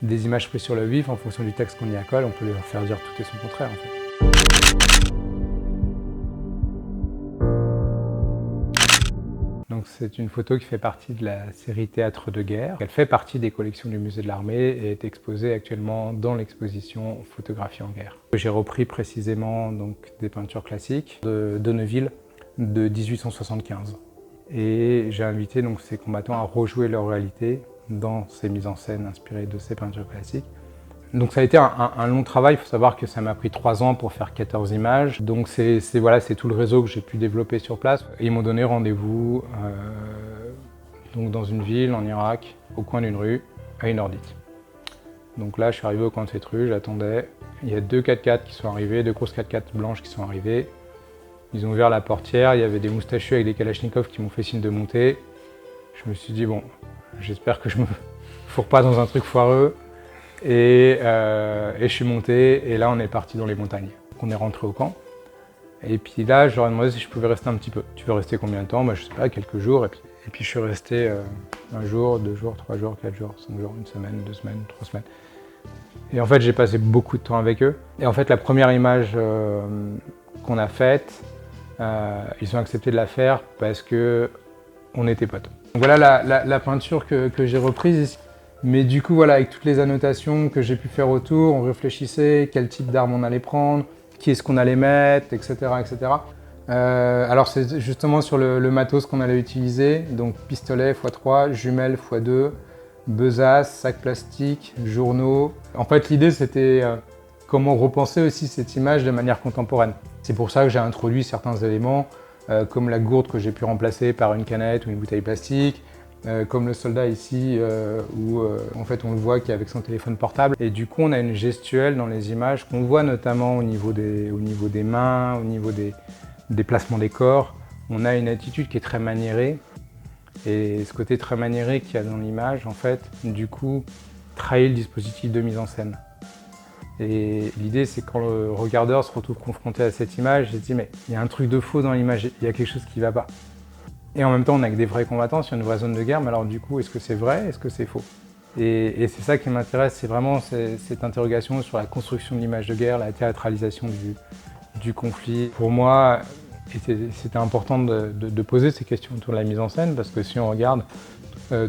Des images prises sur le vif, en fonction du texte qu'on y accole, on peut leur faire dire tout et son contraire en fait. Donc c'est une photo qui fait partie de la série Théâtre de guerre. Elle fait partie des collections du musée de l'Armée et est exposée actuellement dans l'exposition Photographie en guerre. J'ai repris précisément donc, des peintures classiques de Donneville de 1875. Et j'ai invité donc, ces combattants à rejouer leur réalité dans ces mises en scène inspirées de ces peintures classiques. Donc ça a été un long travail, il faut savoir que ça m'a pris 3 ans pour faire 14 images. Donc c'est tout le réseau que j'ai pu développer sur place. Et ils m'ont donné rendez-vous donc dans une ville en Irak, au coin d'une rue, à une heure dite. Donc là je suis arrivé au coin de cette rue, j'attendais. Il y a 2 4x4 qui sont arrivés, 2 grosses 4x4 blanches qui sont arrivées. Ils ont ouvert la portière, il y avait des moustachus avec des kalachnikovs qui m'ont fait signe de monter. Je me suis dit bon, j'espère que je me fourre pas dans un truc foireux. Et je suis monté et là on est parti dans les montagnes. On est rentré au camp et puis là je leur ai demandé si je pouvais rester un petit peu. Tu veux rester combien de temps? Moi je sais pas, quelques jours et puis je suis resté 1 jour, 2 jours, 3 jours, 4 jours, 5 jours, 1 semaine, 2 semaines, 3 semaines. Et en fait j'ai passé beaucoup de temps avec eux. Et en fait la première image qu'on a faite, ils ont accepté de la faire parce que on était potes. Donc voilà la peinture que j'ai reprise ici. Mais du coup, voilà, avec toutes les annotations que j'ai pu faire autour, on réfléchissait quel type d'arme on allait prendre, qui est-ce qu'on allait mettre, etc. etc. Alors c'est justement sur le matos qu'on allait utiliser, donc pistolet x3, jumelles x2, besace, sac plastique, journaux. En fait, l'idée c'était comment repenser aussi cette image de manière contemporaine. C'est pour ça que j'ai introduit certains éléments, comme la gourde que j'ai pu remplacer par une canette ou une bouteille plastique, comme le soldat ici, où en fait on le voit qui est avec son téléphone portable. Et du coup on a une gestuelle dans les images qu'on voit notamment au niveau des mains, au niveau des placements des corps. On a une attitude qui est très maniérée. Et ce côté très maniéré qu'il y a dans l'image, en fait, du coup, trahit le dispositif de mise en scène. Et l'idée, c'est quand le regardeur se retrouve confronté à cette image, il se dit mais il y a un truc de faux dans l'image, il y a quelque chose qui ne va pas. Et en même temps, on a que des vrais combattants sur une vraie zone de guerre, mais alors du coup, est-ce que c'est vrai, est-ce que c'est faux? Et c'est ça qui m'intéresse, c'est vraiment cette interrogation sur la construction de l'image de guerre, la théâtralisation du conflit. Pour moi, c'était important de poser ces questions autour de la mise en scène, parce que si on regarde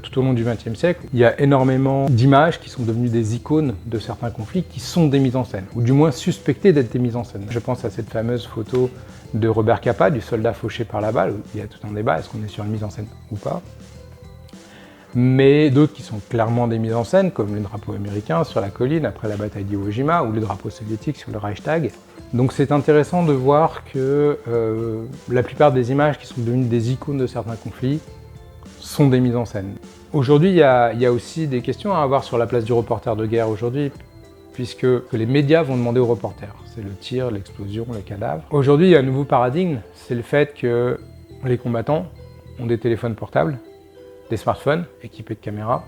tout au long du XXe siècle, il y a énormément d'images qui sont devenues des icônes de certains conflits qui sont des mises en scène, ou du moins suspectées d'être des mises en scène. Je pense à cette fameuse photo de Robert Capa, du soldat fauché par la balle, où il y a tout un débat, est-ce qu'on est sur une mise en scène ou pas? Mais d'autres qui sont clairement des mises en scène, comme le drapeau américain sur la colline après la bataille d'Iwo Jima, ou le drapeau soviétique sur le Reichstag. Donc c'est intéressant de voir que la plupart des images qui sont devenues des icônes de certains conflits sont des mises en scène. Aujourd'hui, il y a aussi des questions à avoir sur la place du reporter de guerre aujourd'hui, puisque les médias vont demander aux reporters. C'est le tir, l'explosion, le cadavre. Aujourd'hui, il y a un nouveau paradigme, c'est le fait que les combattants ont des téléphones portables, des smartphones équipés de caméras,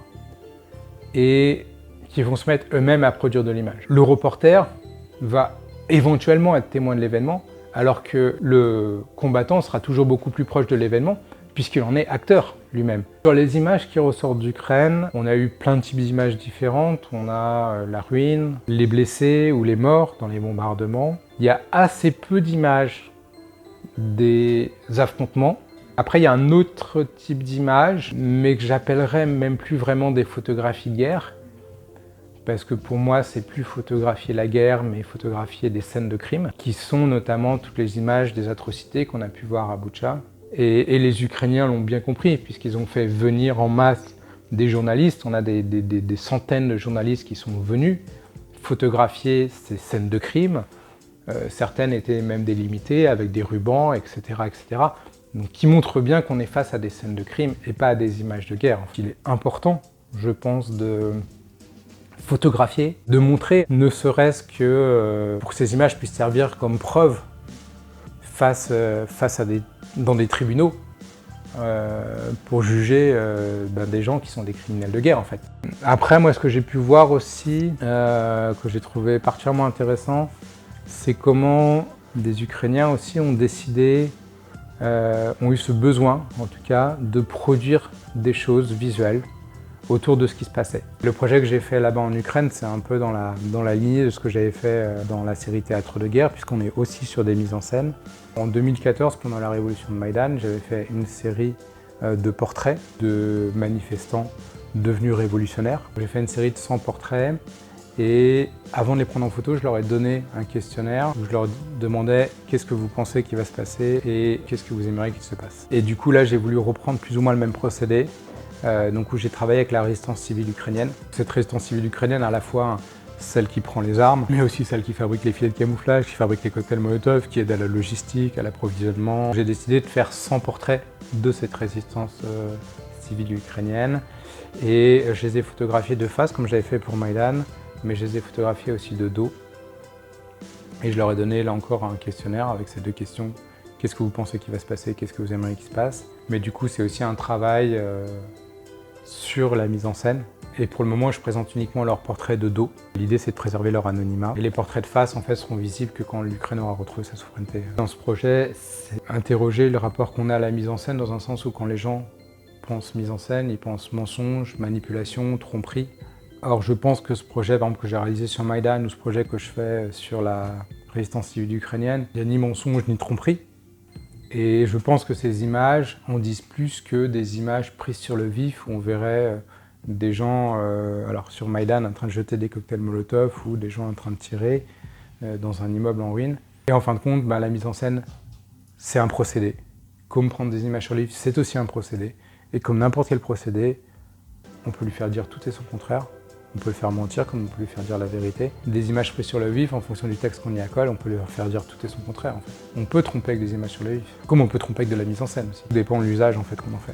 et qui vont se mettre eux-mêmes à produire de l'image. Le reporter va éventuellement être témoin de l'événement, alors que le combattant sera toujours beaucoup plus proche de l'événement, puisqu'il en est acteur lui-même. Sur les images qui ressortent d'Ukraine, on a eu plein de types d'images différentes. On a la ruine, les blessés ou les morts dans les bombardements. Il y a assez peu d'images des affrontements. Après, il y a un autre type d'image, mais que j'appellerais même plus vraiment des photographies de guerre, parce que pour moi, c'est plus photographier la guerre, mais photographier des scènes de crime, qui sont notamment toutes les images des atrocités qu'on a pu voir à Boutcha. Et les Ukrainiens l'ont bien compris, puisqu'ils ont fait venir en masse des journalistes. On a des centaines de journalistes qui sont venus photographier ces scènes de crime. Certaines étaient même délimitées avec des rubans, etc. etc. Donc, qui montrent bien qu'on est face à des scènes de crime et pas à des images de guerre. Il est important, je pense, de photographier, de montrer, ne serait-ce que pour que ces images puissent servir comme preuve face à dans des tribunaux pour juger des gens qui sont des criminels de guerre en fait. Après, moi, ce que j'ai pu voir aussi, que j'ai trouvé particulièrement intéressant, c'est comment des Ukrainiens aussi ont décidé, ont eu ce besoin en tout cas, de produire des choses visuelles autour de ce qui se passait. Le projet que j'ai fait là-bas en Ukraine, c'est un peu dans la lignée de ce que j'avais fait dans la série Théâtre de guerre, puisqu'on est aussi sur des mises en scène. En 2014, pendant la révolution de Maïdan, j'avais fait une série de portraits de manifestants devenus révolutionnaires. J'ai fait une série de 100 portraits et avant de les prendre en photo, je leur ai donné un questionnaire où je leur demandais qu'est-ce que vous pensez qui va se passer et qu'est-ce que vous aimeriez qu'il se passe. Et du coup là, j'ai voulu reprendre plus ou moins le même procédé, donc où j'ai travaillé avec la résistance civile ukrainienne. Cette résistance civile ukrainienne, à la fois celle qui prend les armes, mais aussi celle qui fabrique les filets de camouflage, qui fabrique les cocktails Molotov, qui aide à la logistique, à l'approvisionnement. J'ai décidé de faire 100 portraits de cette résistance civile ukrainienne et je les ai photographiés de face comme j'avais fait pour Maïdan, mais je les ai photographiés aussi de dos. Et je leur ai donné là encore un questionnaire avec ces deux questions. Qu'est-ce que vous pensez qui va se passer? Qu'est-ce que vous aimeriez qu'il se passe? Mais du coup, c'est aussi un travail sur la mise en scène. Et pour le moment, je présente uniquement leurs portraits de dos. L'idée, c'est de préserver leur anonymat. Et les portraits de face, en fait, seront visibles que quand l'Ukraine aura retrouvé sa souveraineté. Dans ce projet, c'est interroger le rapport qu'on a à la mise en scène, dans un sens où quand les gens pensent mise en scène, ils pensent mensonge, manipulation, tromperie. Or, je pense que ce projet, par exemple, que j'ai réalisé sur Maïdan, ou ce projet que je fais sur la résistance civile ukrainienne, il n'y a ni mensonge ni tromperie. Et je pense que ces images en disent plus que des images prises sur le vif, où on verrait des gens, alors sur Maïdan, en train de jeter des cocktails Molotov, ou des gens en train de tirer dans un immeuble en ruine. Et en fin de compte, la mise en scène, c'est un procédé. Comme prendre des images sur le vif, c'est aussi un procédé. Et comme n'importe quel procédé, on peut lui faire dire tout et son contraire. On peut le faire mentir comme on peut lui faire dire la vérité. Des images prises sur le vif, en fonction du texte qu'on y accole, on peut lui faire dire tout et son contraire en fait. On peut tromper avec des images sur le vif, comme on peut tromper avec de la mise en scène aussi. Tout dépend de l'usage en fait qu'on en fait.